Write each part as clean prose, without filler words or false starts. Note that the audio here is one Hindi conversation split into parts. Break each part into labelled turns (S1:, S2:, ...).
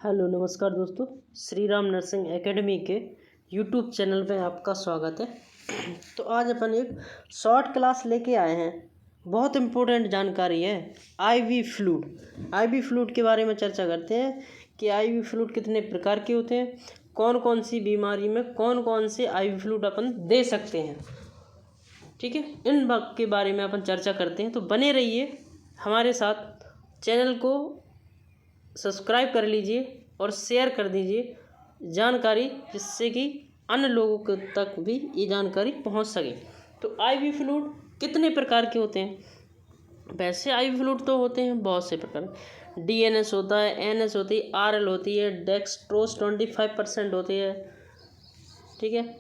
S1: हेलो नमस्कार दोस्तों, श्री राम नर्सिंग एकेडमी के यूट्यूब चैनल पे आपका स्वागत है। तो आज अपन एक शॉर्ट क्लास लेके आए हैं। बहुत इम्पोर्टेंट जानकारी है आईवी फ्लूइड। आईवी फ्लूइड के बारे में चर्चा करते हैं कि आईवी फ्लूइड कितने प्रकार के होते हैं, कौन कौन सी बीमारी में कौन कौन से आईवी फ्लूइड अपन दे सकते हैं। ठीक है, इन बात के बारे में अपन चर्चा करते हैं, तो बने रहिए हमारे साथ। चैनल को सब्सक्राइब कर लीजिए और शेयर कर दीजिए जानकारी, जिससे कि अन्य लोगों तक भी ये जानकारी पहुंच सके। तो आईवी फ्लूइड कितने प्रकार के होते हैं? वैसे आईवी फ्लूइड तो होते हैं बहुत से प्रकार। डीएनएस होता है, एनएस होती है, आरएल होती है, डेक्सट्रोज 25% होती है। ठीक है,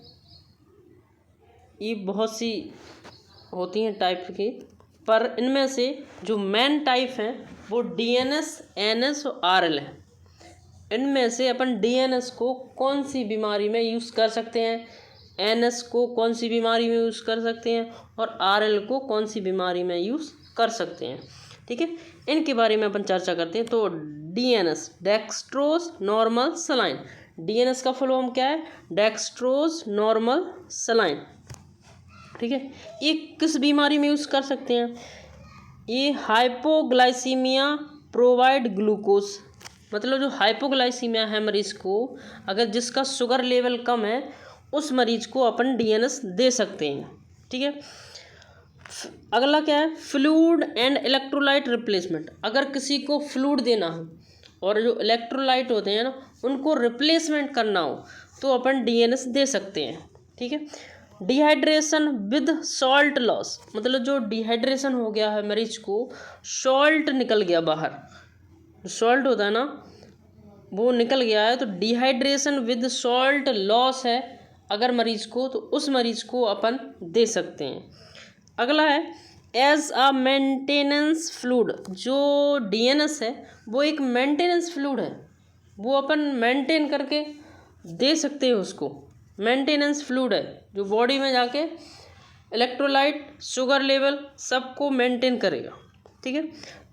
S1: ये बहुत सी होती हैं टाइप की, पर इनमें से जो मेन टाइप हैं वो डीएनएस, एनएस और आरएल है। इनमें से अपन डीएनएस को कौन सी बीमारी में यूज़ कर सकते हैं, एनएस को कौन सी बीमारी में यूज़ कर सकते हैं और आरएल को कौन सी बीमारी में यूज़ कर सकते हैं। ठीक है, इनके बारे में अपन चर्चा करते हैं। तो DNS, dextrose normal saline. DNS का फुल फॉर्म क्या है? Dextrose normal saline. ठीक है, ये किस बीमारी में यूज़ कर सकते हैं? ये हाइपोग्लाइसीमिया प्रोवाइड ग्लूकोज, मतलब जो हाइपोग्लाइसीमिया है मरीज़ को, अगर जिसका शुगर लेवल कम है, उस मरीज़ को अपन डीएनएस दे सकते हैं। ठीक है, अगला क्या है? Fluid and electrolyte replacement. अगर किसी को फ्लूइड देना हो और जो इलेक्ट्रोलाइट होते हैं ना, उनको रिप्लेसमेंट करना हो, तो अपन डीएनएस दे सकते हैं। ठीक है, डिहाइड्रेशन विद सॉल्ट लॉस, मतलब जो डिहाइड्रेशन हो गया है मरीज को, सॉल्ट निकल गया बाहर, सॉल्ट होता है ना वो निकल गया है, तो डिहाइड्रेशन विद सॉल्ट लॉस है अगर मरीज को, तो उस मरीज को अपन दे सकते हैं। अगला है एज अ मेंटेनेंस फ्लूइड। जो डीएनएस है वो एक मेंटेनेंस फ्लूइड है, वो अपन मेंटेन करके दे सकते हैं उसको। मेंटेनेंस फ्लूइड है जो बॉडी में जाके इलेक्ट्रोलाइट, शुगर लेवल सबको मेंटेन करेगा। ठीक है,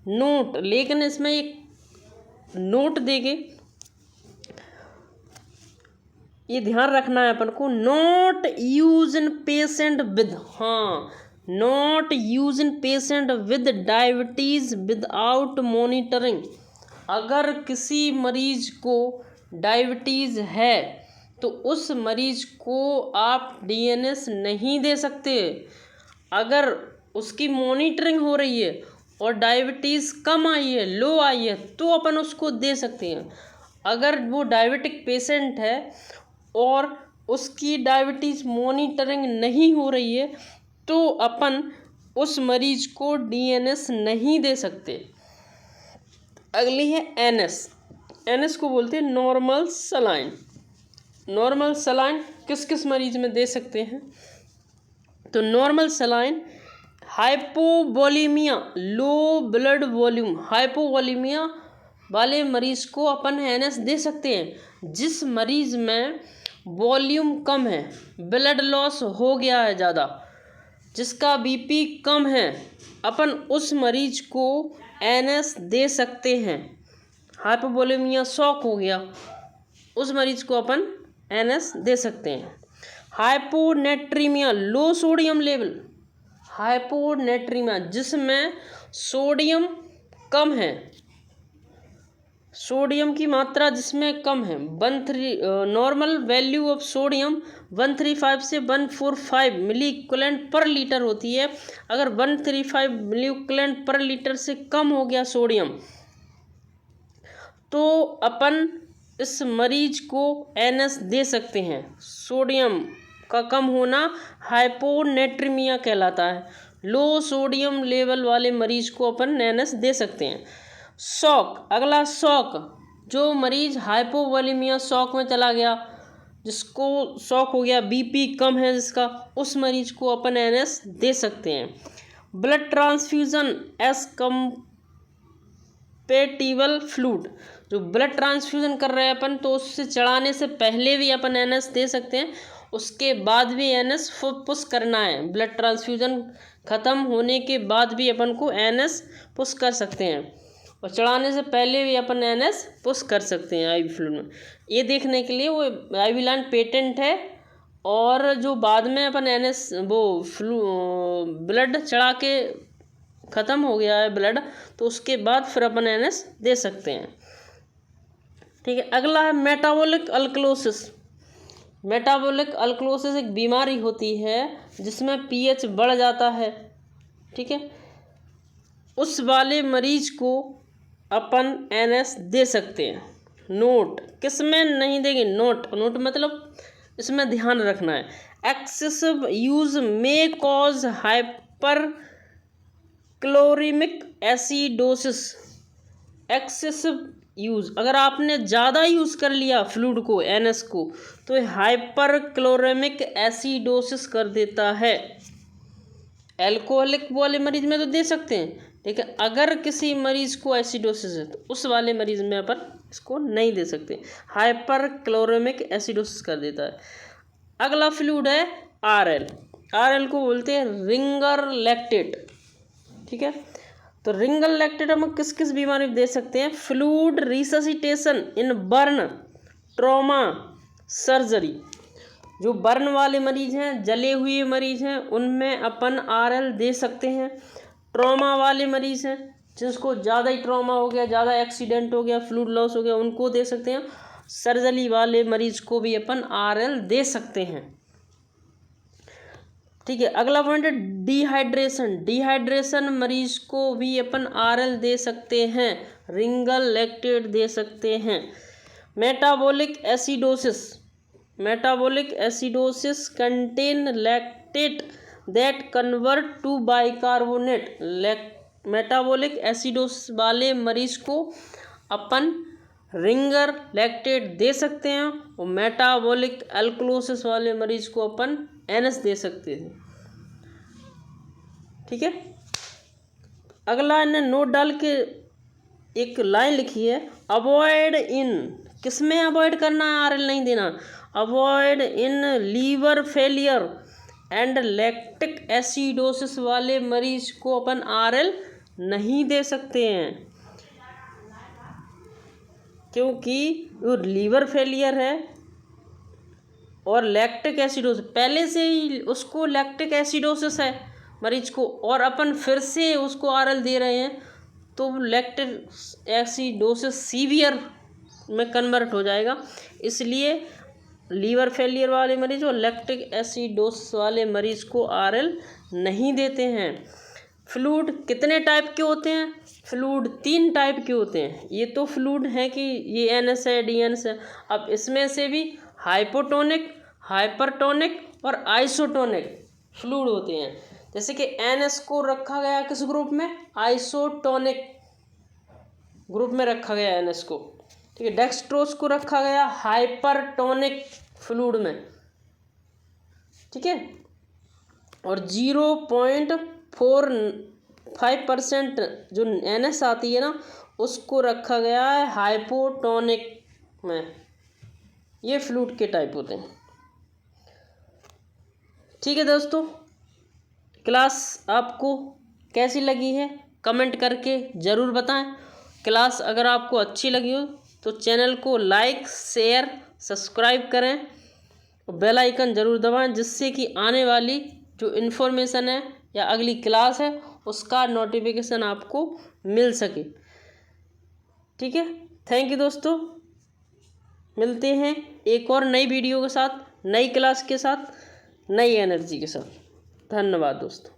S1: नोट, लेकिन इसमें एक नोट देके ये ध्यान रखना है अपन को, not use in patient with, हाँ, not use in patient with diabetes without monitoring. अगर किसी मरीज को डायबिटीज़ है तो उस मरीज को आप डीएनएस नहीं दे सकते। अगर उसकी मॉनिटरिंग हो रही है और डायबिटीज़ कम आई है, लो आई है, तो अपन उसको दे सकते हैं। अगर वो डायबिटिक पेशेंट है और उसकी डायबिटीज़ मॉनिटरिंग नहीं हो रही है, तो अपन उस मरीज को डीएनएस नहीं दे सकते। अगली है एनएस। एनएस को बोलते हैं नॉर्मल सलाइन। नॉर्मल सलाइन किस किस मरीज में दे सकते हैं? तो normal saline hypovolaemia, low blood volume, hypovolaemia वाले मरीज को अपन एनएस दे सकते हैं। जिस मरीज में वॉल्यूम कम है, ब्लड लॉस हो गया है ज़्यादा, जिसका बीपी कम है, अपन उस मरीज को एनएस दे सकते हैं। हाइपोवोलीमिया, शॉक हो गया, उस मरीज को अपन एनएस दे सकते हैं। हाइपोनेट्रीमिया, लो सोडियम लेवल, हाइपोनेट्रीमिया जिसमें सोडियम कम है, सोडियम की मात्रा जिसमें कम है, 13 नॉर्मल वैल्यू ऑफ सोडियम 135 से 145 मिली इक्विवेलेंट पर लीटर होती है। अगर 135 मिली इक्विवेलेंट पर लीटर से कम हो गया सोडियम, तो अपन इस मरीज को एनएस दे सकते हैं। सोडियम का कम होना हाइपोनेट्रीमिया कहलाता है। लो सोडियम लेवल वाले मरीज को अपन एनएस दे सकते हैं। शॉक, अगला शॉक, जो मरीज हाइपोवोलीमिया शॉक में चला गया, जिसको शॉक हो गया, बीपी कम है जिसका, उस मरीज को अपन एनएस दे सकते हैं। Blood transfusion S compatible fluid, जो ब्लड ट्रांसफ्यूजन कर रहे हैं अपन, तो उससे चढ़ाने से पहले भी अपन एनएस दे सकते हैं, उसके बाद भी एनएस पुश करना है। ब्लड ट्रांसफ्यूजन ख़त्म होने के बाद भी अपन को एनएस पुश कर सकते हैं। और चढ़ाने से पहले भी अपन NS पुश कर सकते हैं IV फ्लूइड में। ये देखने के लिए वो IV लाइन पेटेंट है, और जो बाद में अपन NS वो ब्लड चढ़ा के ख़त्म हो गया है ब्लड, तो उसके बाद फिर अपन NS दे सकते हैं। ठीक है, अगला है मेटाबॉलिक अल्कलोसिस। मेटाबॉलिक अल्कलोसिस एक बीमारी होती है जिसमें pH बढ़ जाता है। ठीक है, उस वाले मरीज को अपन NS दे सकते हैं। नोट किस में नहीं देंगे, नोट मतलब इसमें ध्यान रखना है, एक्सेसिव यूज में cause hyperchloremic acidosis. Excessive use, अगर आपने ज़्यादा यूज़ कर लिया फ्लूइड को, NS को, तो ये हाइपर क्लोरेमिक एसिडोसिस कर देता है। एल्कोहलिक वाले मरीज में तो दे सकते हैं, लेकिन अगर किसी मरीज़ को एसिडोसिस है तो उस वाले मरीज़ में अपन इसको नहीं दे सकते, हाइपर क्लोरेमिक एसिडोसिस कर देता है। अगला फ्लूइड है RL को बोलते हैं रिंगर लैक्टेट। ठीक है, तो रिंगर लैक्टेट हम किस किस बीमारी में दे सकते हैं, फ्लूइड रिससिटेशन इन बर्न ट्रॉमा सर्जरी। जो बर्न वाले मरीज हैं, जले हुए मरीज हैं, उनमें अपन RL दे सकते हैं। ट्रॉमा वाले मरीज हैं जिसको ज़्यादा ही ट्रॉमा हो गया, ज़्यादा एक्सीडेंट हो गया, फ्लूइड लॉस हो गया, उनको दे सकते हैं। सर्जरी वाले मरीज को भी अपन RL दे सकते हैं। ठीक है, अगला पॉइंट है डिहाइड्रेशन मरीज को भी अपन RL दे सकते हैं, रिंगर लैक्टेट दे सकते हैं। Metabolic acidosis contain lactate that convert to bicarbonate. Metabolic acidosis वाले मरीज को अपन रिंगर लैक्टेट दे सकते हैं, और मेटाबॉलिक अल्कलोसिस वाले मरीज को अपन NS दे सकते हैं। ठीक है, अगला इन्हें नोट डाल के एक लाइन लिखी है, अवॉइड इन, किस में अवॉइड करना है, RL नहीं देना, avoid in liver failure and lactic acidosis वाले मरीज को अपन RL नहीं दे सकते हैं, क्योंकि वो लीवर फेलियर है और लैक्टिक एसिडोसिस, पहले से ही उसको लैक्टिक एसिडोसिस है मरीज को, और अपन फिर से उसको RL दे रहे हैं, तो लैक्टिक एसिडोसिस सीवियर में कन्वर्ट हो जाएगा। इसलिए लीवर फेलियर वाले मरीज और लैक्टिक एसिडोसिस वाले मरीज को RL नहीं देते हैं। फ्लूइड कितने टाइप के होते हैं, फ्लूइड 3 टाइप के होते हैं। ये तो फ्लूइड है कि ये NS है, DNS है। अब इसमें से भी हाइपोटोनिक, हाइपरटोनिक और आइसोटोनिक फ्लूइड होते हैं। जैसे कि NS को रखा गया किस ग्रुप में, आइसोटोनिक ग्रुप में रखा गया NS को। ठीक है, डेक्सट्रोज को रखा गया हाइपरटोनिक फ्लूइड में। ठीक है, और 0.45% जो NS आती है ना, उसको रखा गया है हाइपोटोनिक में। ये फ्लूइड के टाइप होते हैं। ठीक है दोस्तों, क्लास आपको कैसी लगी है कमेंट करके ज़रूर बताएं। क्लास अगर आपको अच्छी लगी हो तो चैनल को लाइक, शेयर, सब्सक्राइब करें और बेल आइकन ज़रूर दबाएं, जिससे कि आने वाली जो इन्फॉर्मेशन है या अगली क्लास है उसका नोटिफिकेशन आपको मिल सके। ठीक है, थैंक यू दोस्तों, मिलते हैं एक और नई वीडियो के साथ, नई क्लास के साथ, नई एनर्जी के साथ। धन्यवाद दोस्तों।